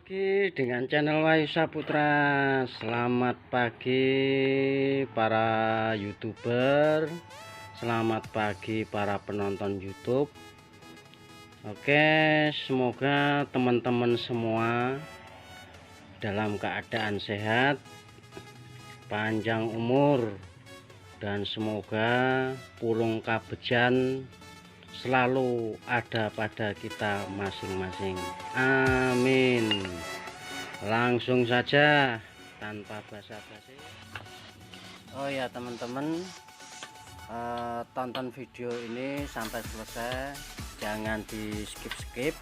lagi dengan channel Wahyu Saputra. Selamat pagi para YouTuber, selamat pagi para penonton YouTube. Oke, semoga teman-teman semua dalam keadaan sehat, panjang umur, dan semoga pulung kabejan selalu ada pada kita masing-masing. Amin. Langsung saja tanpa basa-basi. Oh ya teman-teman, tonton video ini sampai selesai, jangan di skip-skip,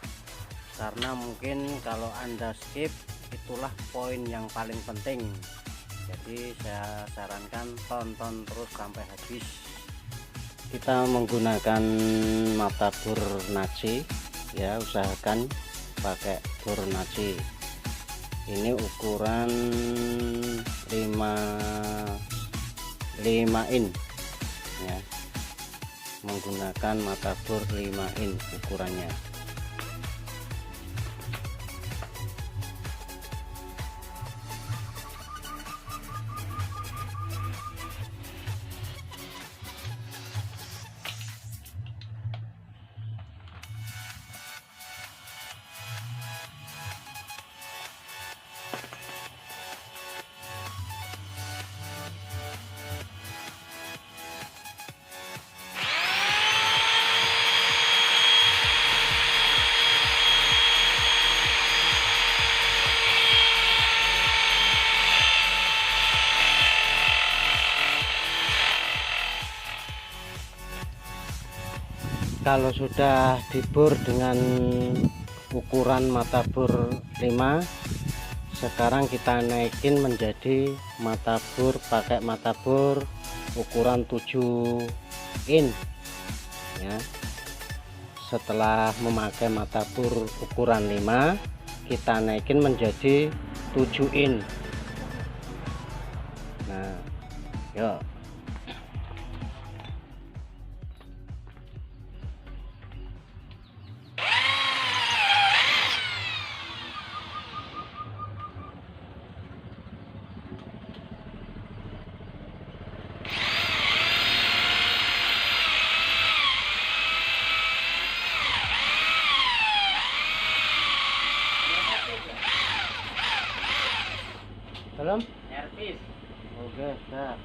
karena mungkin kalau Anda skip itulah poin yang paling penting. Jadi saya sarankan tonton terus sampai habis. Kita menggunakan mata bor naci ya, usahakan pakai bor naci. Ini ukuran 5 in ya, menggunakan mata bor 5 in ukurannya. Kalau sudah dibor dengan ukuran mata bor 5, sekarang kita naikin menjadi mata bor, pakai mata bor ukuran 7 in ya. Setelah memakai mata bor ukuran 5, kita naikin menjadi 7 in. Nah, yuk. Belum? Servis. Oke, siap.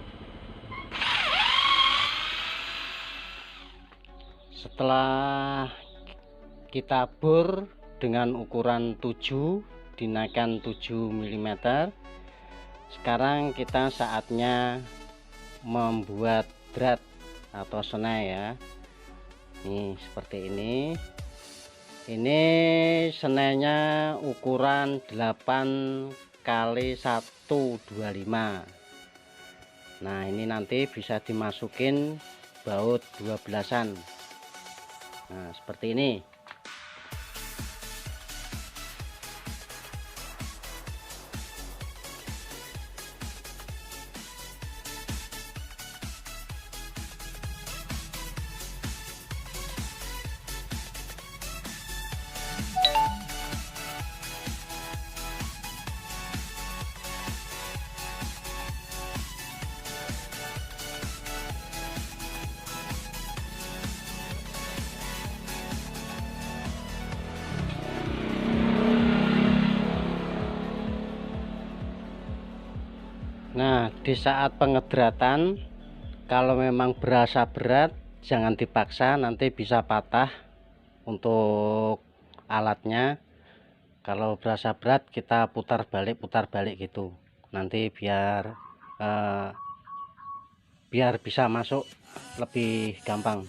Setelah kita bor dengan ukuran 7, dinaikkan 7 mm, sekarang kita saatnya membuat drat atau senai ya. Nih seperti ini. Ini senainya ukuran 8 kali 125. Nah ini nanti bisa dimasukin baut 12-an. Nah seperti ini. Nah di saat pengedratan, kalau memang berasa berat jangan dipaksa, nanti bisa patah untuk alatnya. Kalau berasa berat kita putar balik gitu, nanti biar bisa masuk lebih gampang.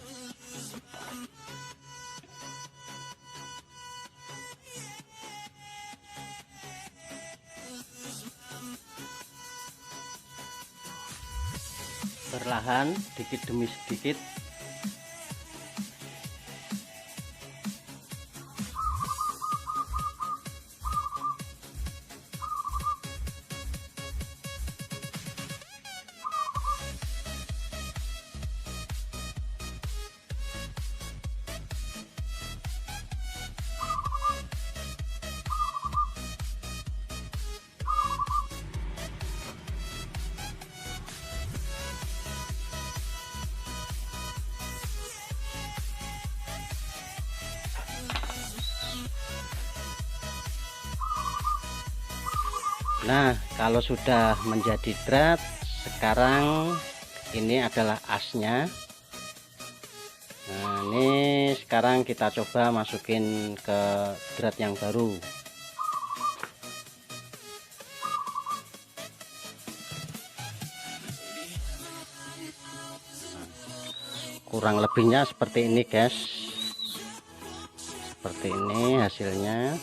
Perlahan, sedikit demi sedikit. Nah, kalau sudah menjadi drat, sekarang ini adalah asnya. Nah, ini sekarang kita coba masukin ke drat yang baru. Kurang lebihnya seperti ini, guys. Seperti ini hasilnya.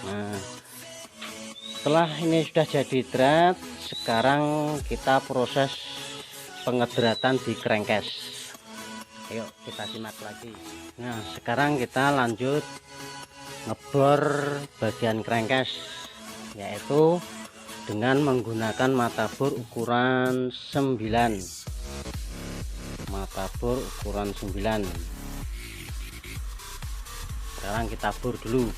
Nah, setelah ini sudah jadi drat, sekarang kita proses pengedratan di crankcase. Ayo kita simak lagi. Nah, sekarang kita lanjut ngebor bagian crankcase, yaitu dengan menggunakan mata bor ukuran 9. Mata bor ukuran 9. Sekarang kita bor dulu.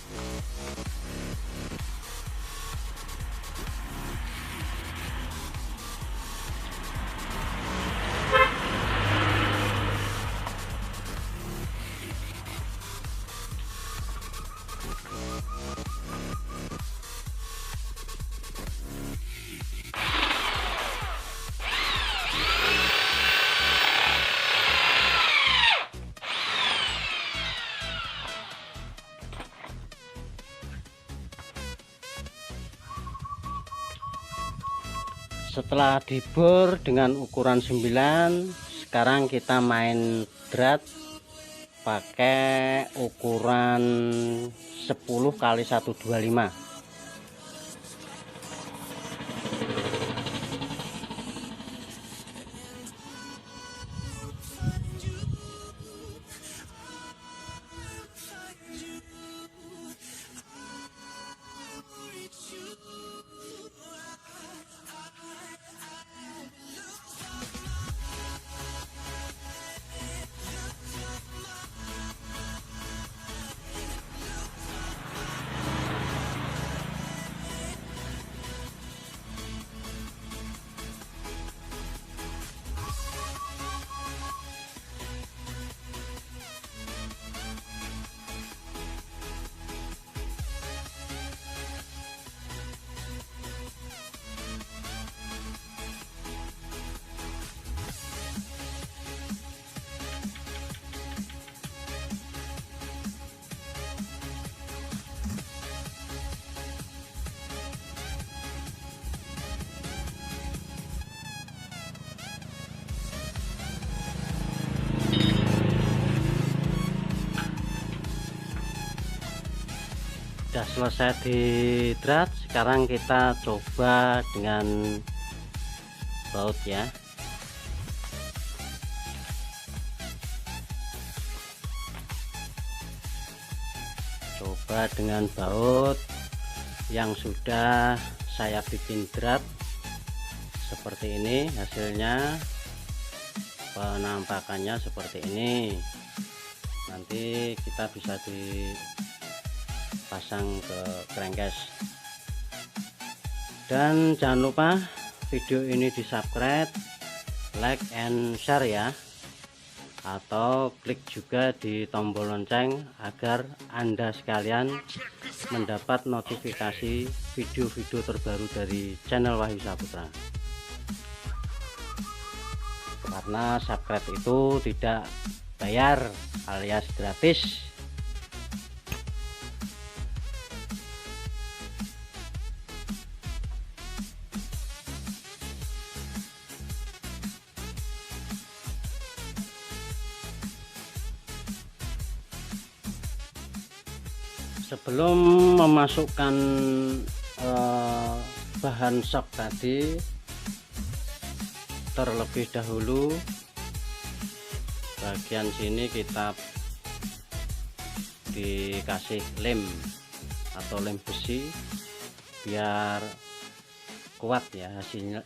Setelah dibor dengan ukuran 9, sekarang kita main drat pakai ukuran 10 kali 125. Sudah selesai di drat, sekarang kita coba dengan baut ya. Coba dengan baut yang sudah saya bikin drat. Seperti ini hasilnya, penampakannya seperti ini. Nanti kita bisa dipasang ke crankcase. Dan jangan lupa video ini di subscribe, like and share ya, atau klik juga di tombol lonceng agar Anda sekalian mendapat notifikasi video-video terbaru dari channel Wahyu Saputra. Karena subscribe itu tidak bayar alias gratis. Sebelum memasukkan bahan shock tadi, terlebih dahulu bagian sini kita dikasih lem atau lem besi biar kuat ya,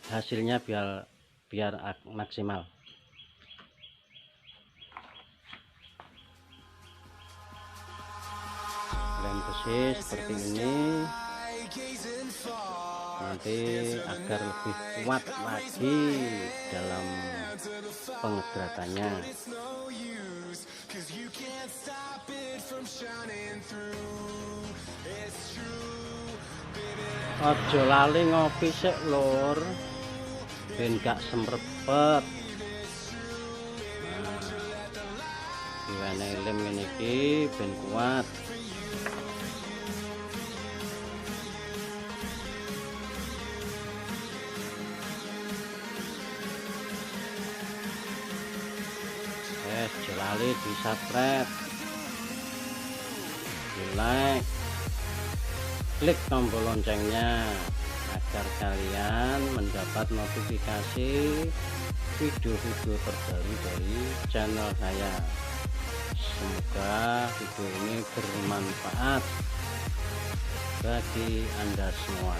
hasilnya biar maksimal. Lem besi seperti ini nanti agar lebih kuat lagi dalam pengedratannya. Ojo lali ngopi sik lur, ben gak semrepet. Nah, diwenehi lem ngene iki ben kuat. Ojo lali di subscribe, di like, klik tombol loncengnya agar kalian mendapat notifikasi video-video terbaru dari channel saya. Semoga video ini bermanfaat bagi Anda semua.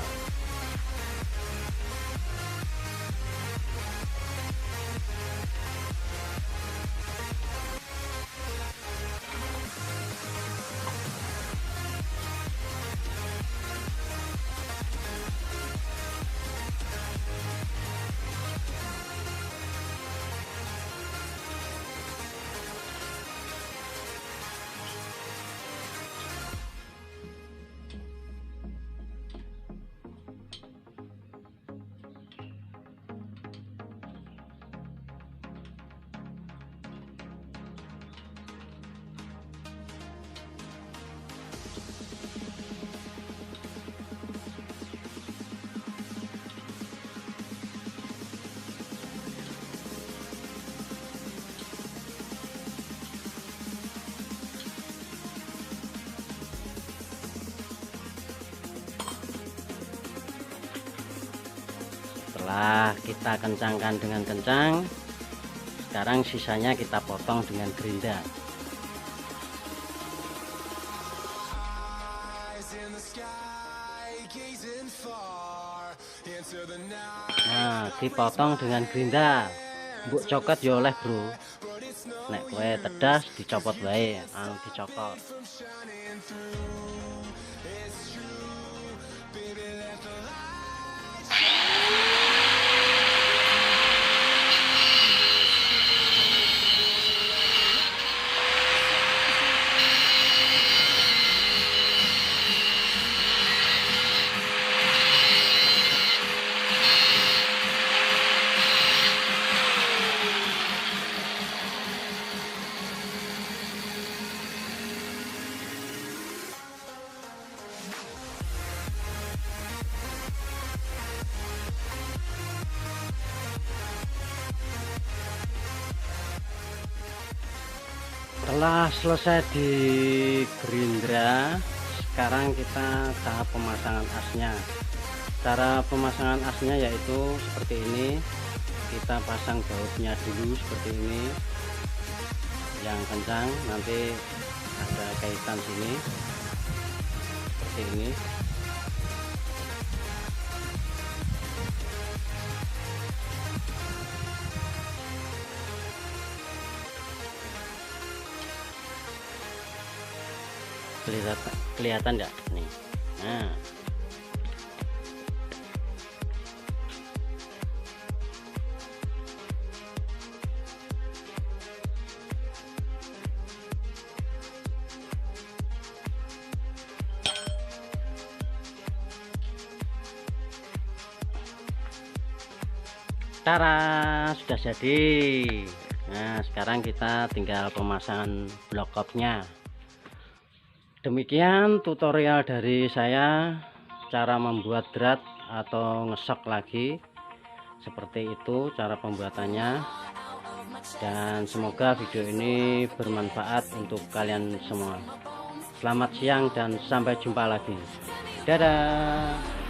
Setelah kita kencangkan dengan kencang, sekarang sisanya kita potong dengan gerinda. Nah, dipotong dengan gerinda. Mbok cokot ya oleh, Bro. Nek kowe tedas dicopot wae, anu dicokot. Setelah selesai di gerindra, sekarang kita tahap pemasangan asnya. Cara pemasangan asnya yaitu seperti ini. Kita pasang bautnya dulu seperti ini, yang kencang, nanti ada kaitan sini seperti ini. Kelihatan enggak nih? Nah, tara, sudah jadi. Nah, sekarang kita tinggal pemasangan blok kopnya. Demikian tutorial dari saya, cara membuat drat atau ngesok lagi. Seperti itu cara pembuatannya, dan semoga video ini bermanfaat untuk kalian semua. Selamat siang dan sampai jumpa lagi. Dadah.